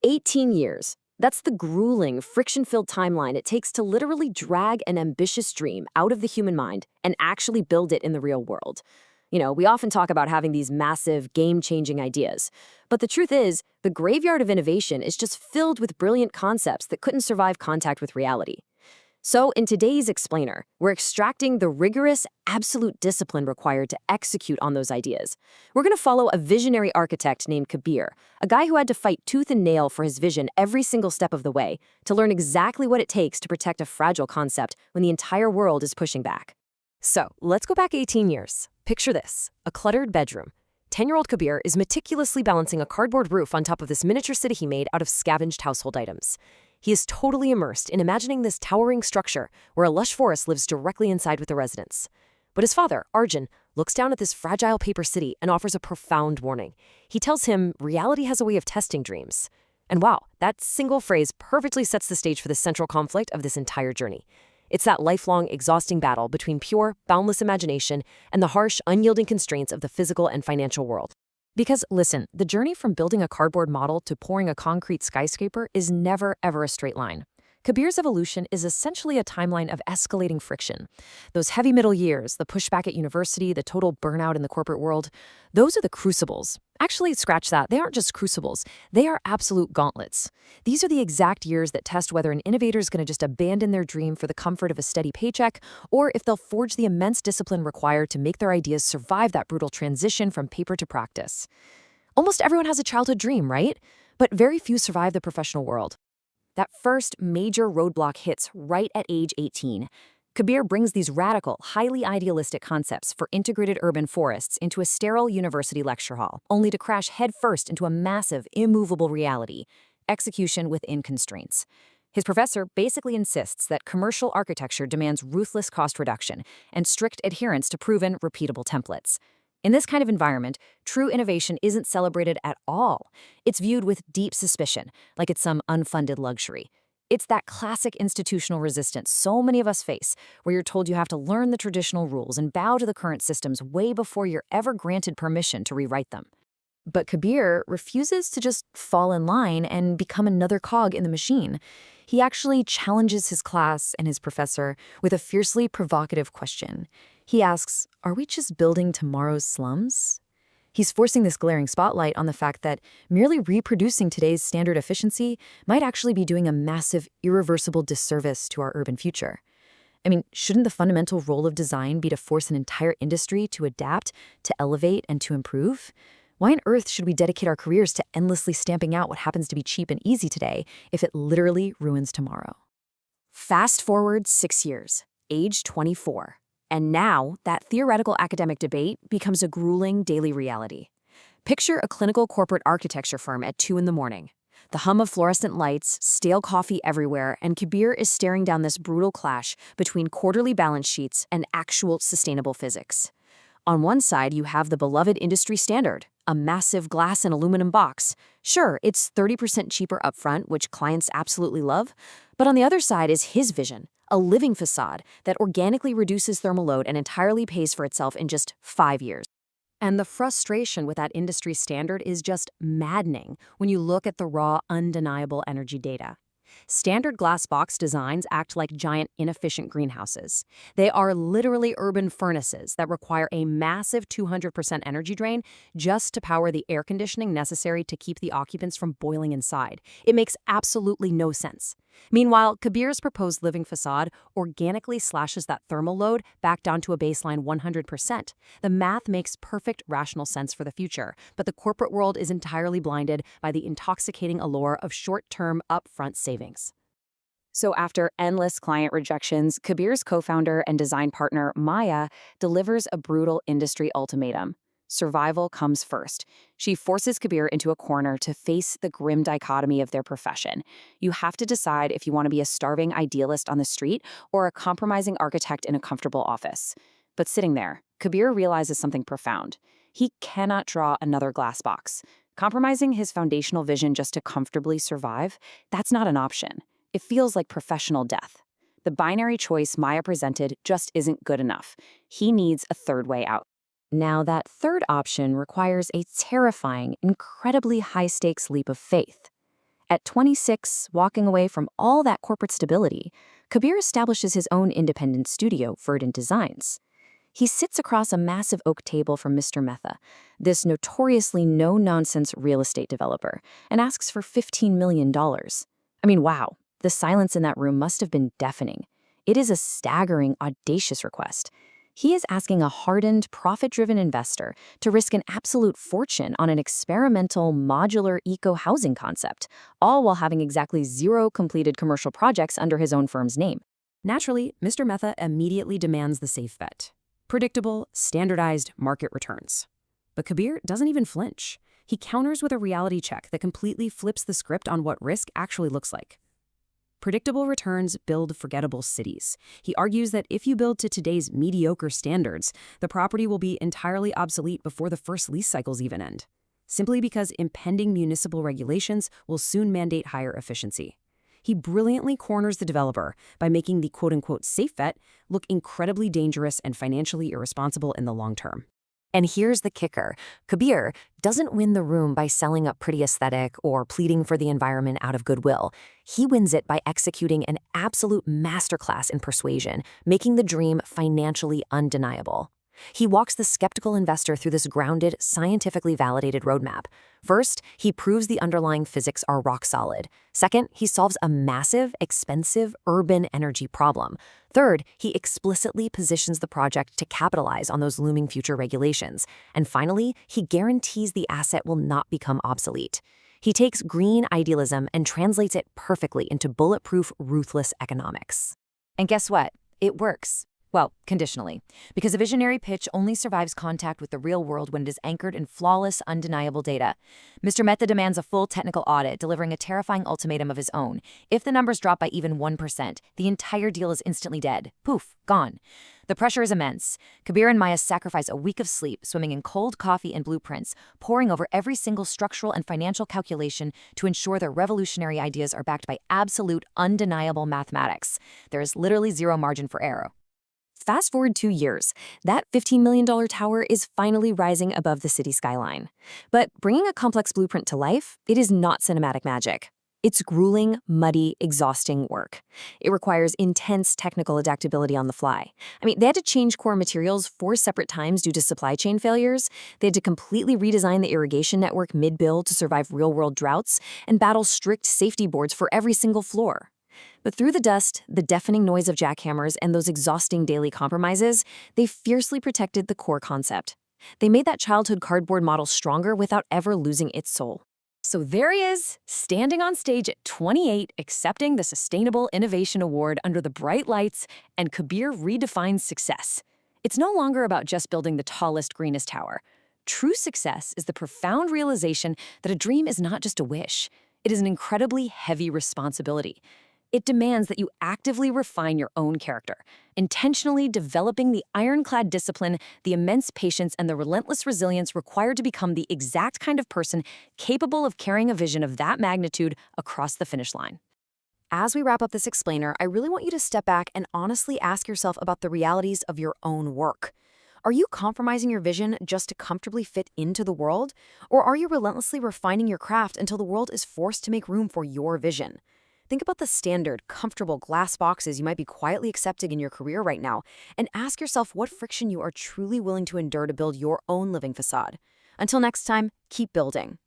18 years. That's the grueling, friction-filled timeline it takes to literally drag an ambitious dream out of the human mind and actually build it in the real world. We often talk about having these massive, game-changing ideas. But the truth is, the graveyard of innovation is just filled with brilliant concepts that couldn't survive contact with reality. So in today's Explainer, we're extracting the rigorous, absolute discipline required to execute on those ideas. We're going to follow a visionary architect named Kabir, a guy who had to fight tooth and nail for his vision every single step of the way, to learn exactly what it takes to protect a fragile concept when the entire world is pushing back. So, let's go back 18 years. Picture this, a cluttered bedroom. 10-year-old Kabir is meticulously balancing a cardboard roof on top of this miniature city he made out of scavenged household items. He is totally immersed in imagining this towering structure where a lush forest lives directly inside with the residents. But his father, Arjun, looks down at this fragile paper city and offers a profound warning. He tells him reality has a way of testing dreams. And wow, that single phrase perfectly sets the stage for the central conflict of this entire journey. It's that lifelong, exhausting battle between pure, boundless imagination and the harsh, unyielding constraints of the physical and financial world. Because, listen, the journey from building a cardboard model to pouring a concrete skyscraper is never, ever a straight line. Kabir's evolution is essentially a timeline of escalating friction. Those heavy middle years, the pushback at university, the total burnout in the corporate world, those are the crucibles. Actually, scratch that. They aren't just crucibles. They are absolute gauntlets. These are the exact years that test whether an innovator is going to just abandon their dream for the comfort of a steady paycheck, or if they'll forge the immense discipline required to make their ideas survive that brutal transition from paper to practice. Almost everyone has a childhood dream, right? But very few survive the professional world. That first major roadblock hits right at age 18. Kabir brings these radical, highly idealistic concepts for integrated urban forests into a sterile university lecture hall, only to crash headfirst into a massive, immovable reality: execution within constraints. His professor basically insists that commercial architecture demands ruthless cost reduction and strict adherence to proven, repeatable templates. In this kind of environment, true innovation isn't celebrated at all. It's viewed with deep suspicion, like it's some unfunded luxury. It's that classic institutional resistance so many of us face, where you're told you have to learn the traditional rules and bow to the current systems way before you're ever granted permission to rewrite them. But Kabir refuses to just fall in line and become another cog in the machine. He actually challenges his class and his professor with a fiercely provocative question. He asks, are we just building tomorrow's slums? He's forcing this glaring spotlight on the fact that merely reproducing today's standard efficiency might actually be doing a massive, irreversible disservice to our urban future. I mean, shouldn't the fundamental role of design be to force an entire industry to adapt, to elevate, and to improve? Why on earth should we dedicate our careers to endlessly stamping out what happens to be cheap and easy today if it literally ruins tomorrow? Fast forward 6 years, age 24. And now, that theoretical academic debate becomes a grueling daily reality. Picture a clinical corporate architecture firm at 2 in the morning. The hum of fluorescent lights, stale coffee everywhere, and Kabir is staring down this brutal clash between quarterly balance sheets and actual sustainable physics. On one side, you have the beloved industry standard, a massive glass and aluminum box. Sure, it's 30% cheaper upfront, which clients absolutely love. But on the other side is his vision, a living facade that organically reduces thermal load and entirely pays for itself in just 5 years. And the frustration with that industry standard is just maddening when you look at the raw, undeniable energy data. Standard glass box designs act like giant, inefficient greenhouses. They are literally urban furnaces that require a massive 200% energy drain just to power the air conditioning necessary to keep the occupants from boiling inside. It makes absolutely no sense. Meanwhile, Kabir's proposed living facade organically slashes that thermal load back down to a baseline 100%. The math makes perfect rational sense for the future, but the corporate world is entirely blinded by the intoxicating allure of short-term, upfront savings. So after endless client rejections, Kabir's co-founder and design partner, Maya, delivers a brutal industry ultimatum. Survival comes first. She forces Kabir into a corner to face the grim dichotomy of their profession. You have to decide if you want to be a starving idealist on the street or a compromising architect in a comfortable office. But sitting there, Kabir realizes something profound. He cannot draw another glass box. Compromising his foundational vision just to comfortably survive, that's not an option. It feels like professional death. The binary choice Maya presented just isn't good enough. He needs a third way out. Now, that third option requires a terrifying, incredibly high-stakes leap of faith. At 26, walking away from all that corporate stability, Kabir establishes his own independent studio, Verdant Designs. He sits across a massive oak table from Mr. Mehta, this notoriously no-nonsense real estate developer, and asks for $15 million. I mean, wow, the silence in that room must have been deafening. It is a staggering, audacious request. He is asking a hardened, profit-driven investor to risk an absolute fortune on an experimental, modular eco-housing concept, all while having exactly 0 completed commercial projects under his own firm's name. Naturally, Mr. Mehta immediately demands the safe bet. Predictable, standardized market returns. But Kabir doesn't even flinch. He counters with a reality check that completely flips the script on what risk actually looks like. Predictable returns build forgettable cities. He argues that if you build to today's mediocre standards, the property will be entirely obsolete before the first lease cycles even end, simply because impending municipal regulations will soon mandate higher efficiency. He brilliantly corners the developer by making the quote-unquote safe bet look incredibly dangerous and financially irresponsible in the long term. And here's the kicker. Kabir doesn't win the room by selling a pretty aesthetic or pleading for the environment out of goodwill. He wins it by executing an absolute masterclass in persuasion, making the dream financially undeniable. He walks the skeptical investor through this grounded, scientifically validated roadmap. First, he proves the underlying physics are rock solid. Second, he solves a massive, expensive, urban energy problem. Third, he explicitly positions the project to capitalize on those looming future regulations. And finally, he guarantees the asset will not become obsolete. He takes green idealism and translates it perfectly into bulletproof, ruthless economics. And guess what? It works. Well, conditionally, because a visionary pitch only survives contact with the real world when it is anchored in flawless, undeniable data. Mr. Mehta demands a full technical audit, delivering a terrifying ultimatum of his own. If the numbers drop by even 1%, the entire deal is instantly dead. Poof, gone. The pressure is immense. Kabir and Maya sacrifice a week of sleep, swimming in cold coffee and blueprints, poring over every single structural and financial calculation to ensure their revolutionary ideas are backed by absolute, undeniable mathematics. There is literally 0 margin for error. Fast forward 2 years, that $15 million tower is finally rising above the city skyline. But bringing a complex blueprint to life, it is not cinematic magic. It's grueling, muddy, exhausting work. It requires intense technical adaptability on the fly. I mean, they had to change core materials 4 separate times due to supply chain failures. They had to completely redesign the irrigation network mid-build to survive real-world droughts and battle strict safety boards for every single floor. But through the dust, the deafening noise of jackhammers, and those exhausting daily compromises, they fiercely protected the core concept. They made that childhood cardboard model stronger without ever losing its soul. So there he is, standing on stage at 28, accepting the Sustainable Innovation Award under the bright lights, and Kabir redefines success. It's no longer about just building the tallest, greenest tower. True success is the profound realization that a dream is not just a wish. It is an incredibly heavy responsibility. It demands that you actively refine your own character, intentionally developing the ironclad discipline, the immense patience, and the relentless resilience required to become the exact kind of person capable of carrying a vision of that magnitude across the finish line. As we wrap up this explainer, I really want you to step back and honestly ask yourself about the realities of your own work. Are you compromising your vision just to comfortably fit into the world? Or are you relentlessly refining your craft until the world is forced to make room for your vision? Think about the standard, comfortable glass boxes you might be quietly accepting in your career right now, and ask yourself what friction you are truly willing to endure to build your own living facade. Until next time, keep building.